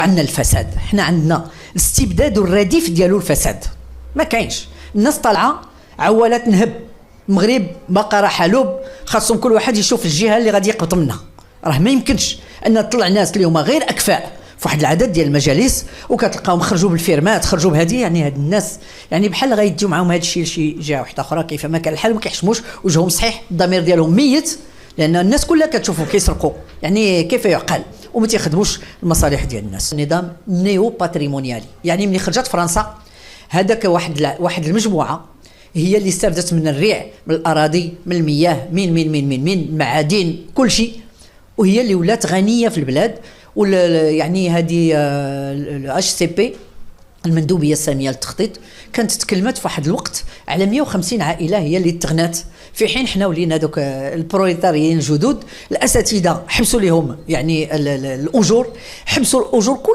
عندنا الفساد، حنا عندنا الاستبداد الرديف ديالو الفساد، ما كاينش. الناس طالعه عوالات نهب، المغرب باقا راه حلوب، خاصهم كل واحد يشوف الجهه اللي غادي يقبط منها. راه ما يمكنش ان تطلع ناس اليوم غير اكفاء في واحد العدد ديال المجالس وكتلقاهم خرجوا بالفيرمات، خرجوا بهذه، يعني هاد الناس يعني بحال غيديو معاهم هذا الشيء لشي جهه واحده اخرى. كيف ما كان الحال ما كيحشموش، وجههم صحيح، الضمير ديالهم ميت، لان الناس كلها كتشوفوا كيسرقوا، يعني كيف يعقل وما تيخدموش المصالح ديال الناس. نظام نيو باتريمونيالي، يعني ملي خرجت فرنسا هذاك واحد المجموعه هي اللي استفدت من الريع، من الاراضي، من المياه، من المعادن، كل شيء، وهي اللي ولات غنيه في البلاد. يعني هذه الاتش سي بي، المندوبيه الساميه للتخطيط، كانت تكلمت في واحد الوقت على 150 عائله هي اللي تغنات، في حين حنا ولينا دوك البروليتاريين الجدد الاساتذه حبسوا لهم يعني الاجور، حبسوا الاجور كل